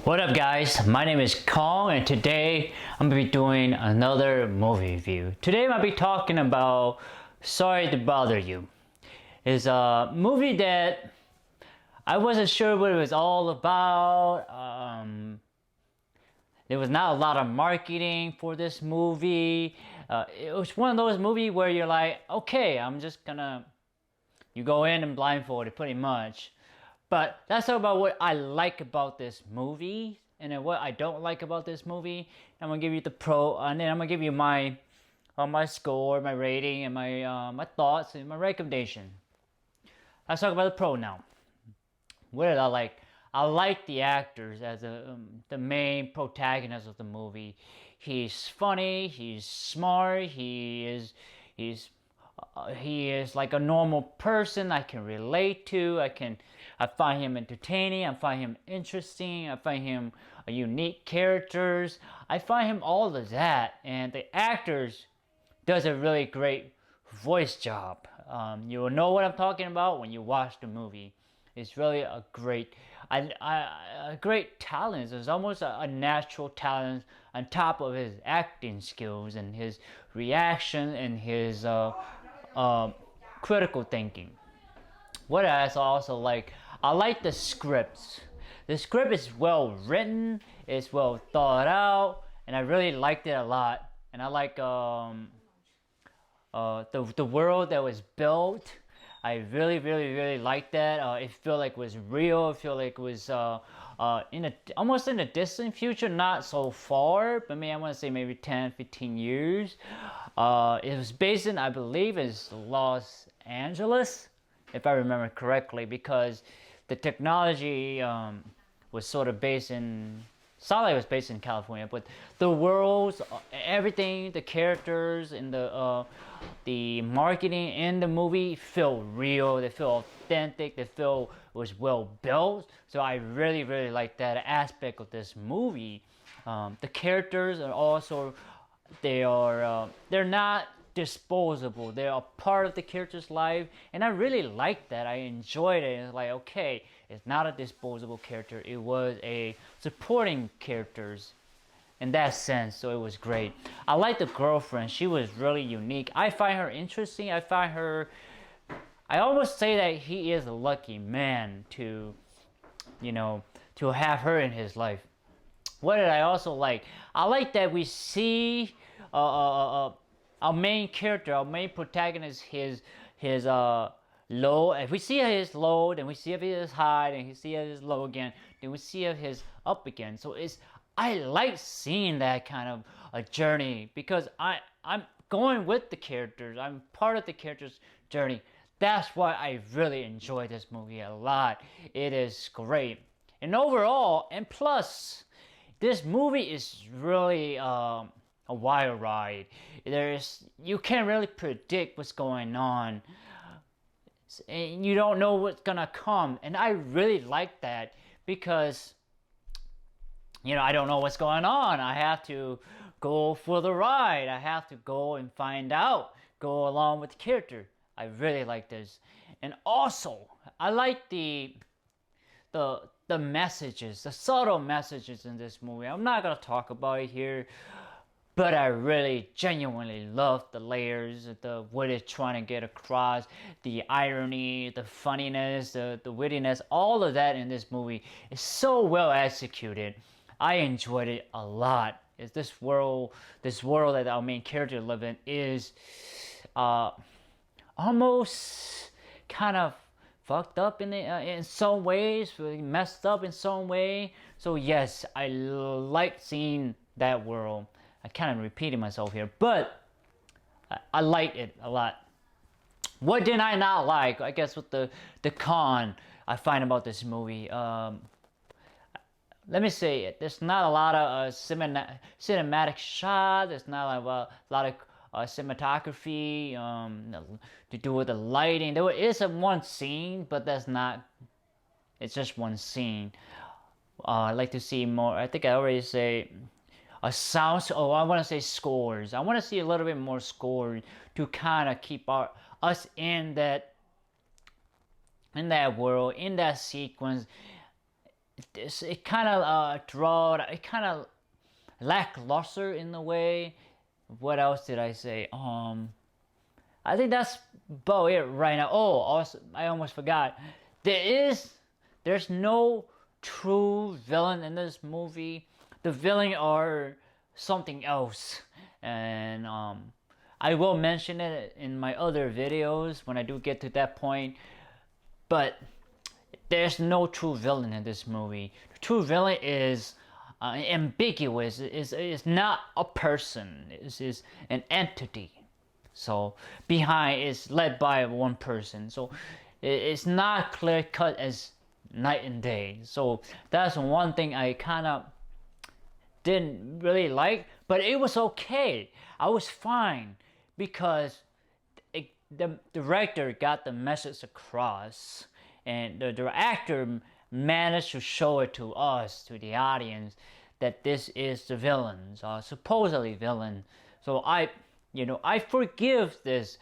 What up guys, my name is Kong and today I'm going to be doing another movie review. Today I'm going to be talking about Sorry to Bother You. It's a movie that I wasn't sure what it was all about. There was not a lot of marketing for this movie. It was one of those movies where you're like, okay, you go in and blindfolded pretty much. But let's talk about what I like about this movie and then what I don't like about this movie. I'm gonna give you the pro, and then I'm gonna give you my score, my rating, and my thoughts and my recommendation. Let's talk about the pro now. What did I like? I like the actors as the main protagonist of the movie. He's funny. He's smart. He is like a normal person I can relate to. I find him entertaining. I find him interesting. I find him a unique characters. I find him all of that, and the actors does a really great voice job. You will know what I'm talking about when you watch the movie. It's really a great talent. It's almost a natural talent on top of his acting skills and his reaction and his critical thinking. What I also like, I like the scripts. The script is well written, it's well thought out, and I really liked it a lot. And I like the world that was built. I really liked that. It felt like it was real. It felt like it was almost in a distant future, not so far, but maybe I want to say maybe 10, 15 years. It was based in, I believe, is Los Angeles, if I remember correctly, because the technology was sort of based in. Sound like it was based in California, but the worlds, everything, the characters, and the marketing in the movie feel real. They feel authentic. They feel it was well built. So I really like that aspect of this movie. The characters are also they're not disposable. They are part of the character's life, and I really liked that. I enjoyed it. It's like, okay, it's not a disposable character. It was a supporting characters in that sense, so it was great. I like the girlfriend. She was really unique. I find her interesting. I almost say that he is a lucky man to have her in his life. What did I also like? I like that we see our main character, our main protagonist, his low. If we see his low, then we see his high, then we see his low again, then we see his up again. So I like seeing that kind of a journey because I'm going with the characters. I'm part of the character's journey. That's why I really enjoy this movie a lot. It is great, and overall, and plus, this movie is really a wild ride. You can't really predict what's going on, and you don't know what's gonna come. And I really like that because I don't know what's going on. I have to go for the ride. I have to go and find out. Go along with the character. I really like this, and also I like the messages, the subtle messages in this movie. I'm not gonna talk about it here, but I really genuinely love the layers, what it's trying to get across, the irony, the funniness, the wittiness, all of that in this movie is so well executed. I enjoyed it a lot. Is this world that our main character live in is almost kind of fucked up in some ways, really messed up in some way. So yes, I like seeing that world. I kind of repeating myself here, but I liked it a lot. What did I not like? I guess with the con I find about this movie. Let me say it. There's not a lot of cinematic shots. There's not a lot of cinematography to do with the lighting. There is one scene, but that's not. It's just one scene. I'd like to see more. I think I already say sounds. Oh, I want to say scores. I want to see a little bit more score to kind of keep us in that world, in that sequence, it kind of drawed. It kind of lackluster in a way. What else did I say? I think that's about it right now. Oh, also, I almost forgot. There's no true villain in this movie. The villain are something else, and I will mention it in my other videos when I do get to that point. But there's no true villain in this movie. The true villain is ambiguous. Is not a person. Is an entity. So behind is led by one person. So it's not clear cut as night and day. So that's one thing I kind of didn't really like, but it was okay. I was fine because the director got the message across, and the actor managed to show it to us, to the audience, that this is the villain, supposedly villain. So I forgive this,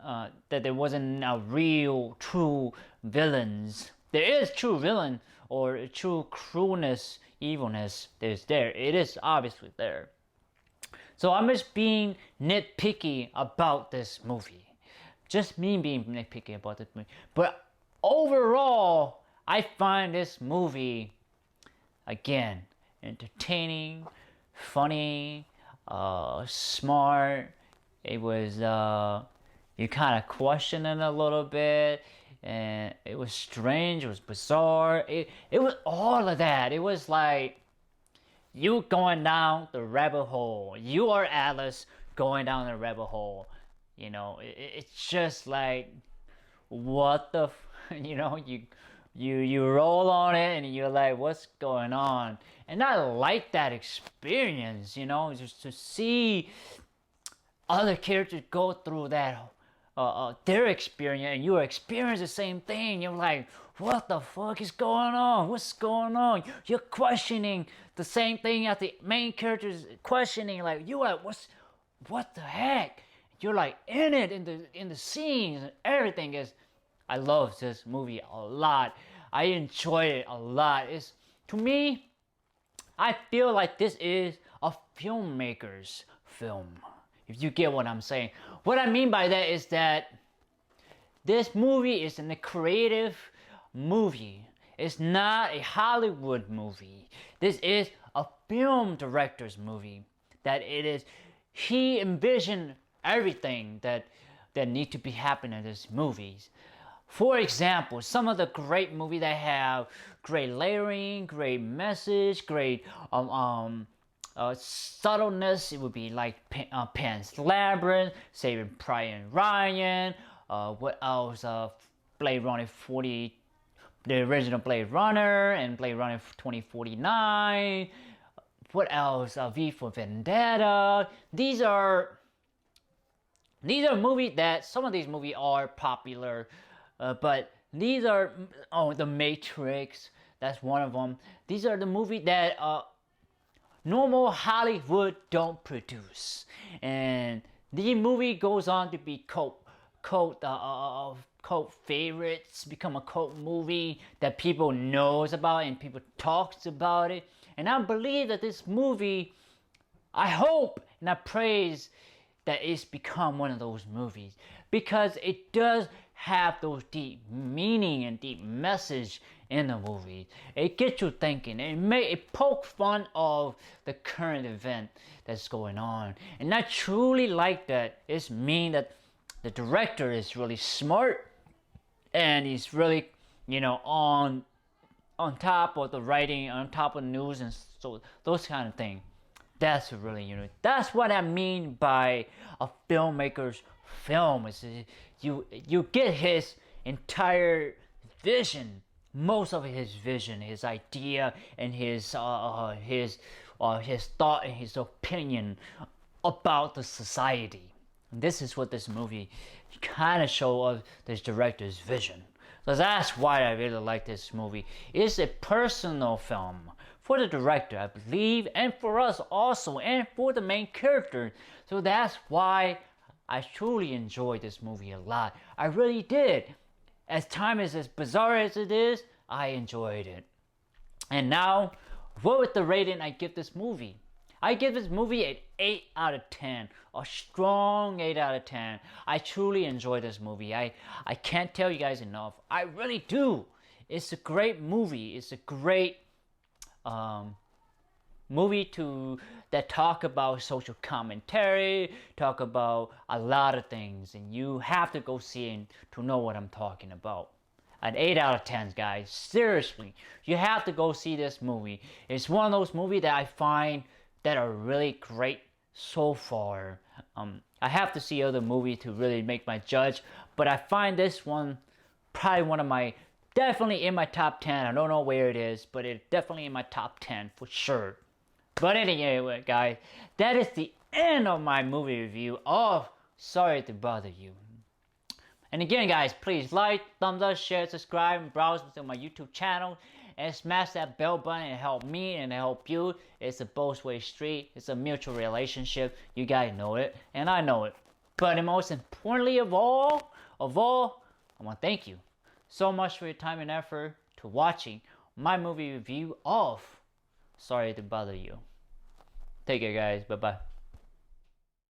that there wasn't a real, true villains. There is true villain or true cruelness, evilness. It is obviously there. So I'm just being nitpicky about this movie. Just me being nitpicky about this movie. But overall, I find this movie, again, entertaining, funny, smart. It was, you kind of question it a little bit. And it was strange, it was bizarre. It was all of that. It was like, you going down the rabbit hole. You are Alice going down the rabbit hole. It's just like, what the, you roll on it and you're like, what's going on? And I like that experience, just to see other characters go through that, their experience, and you experience the same thing. You're like, what the fuck is going on? What's going on? You're questioning the same thing as the main characters questioning. Like, you're like, what the heck? You're like in it, in the scenes and everything. Is I love this movie a lot. I enjoy it a lot. To me, I feel like this is a filmmaker's film. If you get what I'm saying. What I mean by that is that this movie is a creative movie. It's not a Hollywood movie. This is a film director's movie. He envisioned everything that need to be happening in these movies. For example, some of the great movies that have great layering, great message, great subtleness, it would be like Pan's Labyrinth, Saving Private Ryan. What else? Blade Runner 40, the original Blade Runner, and Blade Runner 2049. What else? V for Vendetta. These are movies that some of these movies are popular, but these are The Matrix. That's one of them. These are the movies that normal Hollywood don't produce, and the movie goes on to be cult favorites, become a cult movie that people knows about and people talks about it. And I believe that this movie, I hope and I praise that it's become one of those movies, because it does have those deep meaning and deep message in the movie. It gets you thinking. It poke fun of the current event that's going on. And I truly like that. It's mean that the director is really smart, and he's really, on top of the writing, on top of news, and so those kind of things. That's really, that's what I mean by a filmmaker's film. Is you get his entire vision, most of his vision, his idea, and his thought and his opinion about the society. And this is what this movie kind of shows this director's vision. So that's why I really like this movie. It's a personal film for the director, I believe, and for us also, and for the main character. So that's why I truly enjoyed this movie a lot. I really did. As time is as bizarre as it is, I enjoyed it. And now, what was the rating I give this movie? I give this movie an 8 out of 10. A strong 8 out of 10. I truly enjoy this movie. I can't tell you guys enough. I really do. It's a great movie. It's a great movie that talk about social commentary, talk about a lot of things, and you have to go see it to know what I'm talking about. An 8 out of 10, guys. Seriously, you have to go see this movie. It's one of those movies that I find that are really great so far. I have to see other movies to really make my judge, but I find this one probably one of my, definitely in my top 10. I don't know where it is, but it's definitely in my top 10 for sure. But anyway, guys, that is the end of my movie review. Oh, sorry to bother you. And again, guys, please like, thumbs up, share, subscribe, and browse to my YouTube channel. And smash that bell button and help me and help you. It's a both-way street. It's a mutual relationship. You guys know it, and I know it. But most importantly of all, I want to thank you so much for your time and effort to watching my movie review of Sorry to Bother You. Take care, guys. Bye-bye.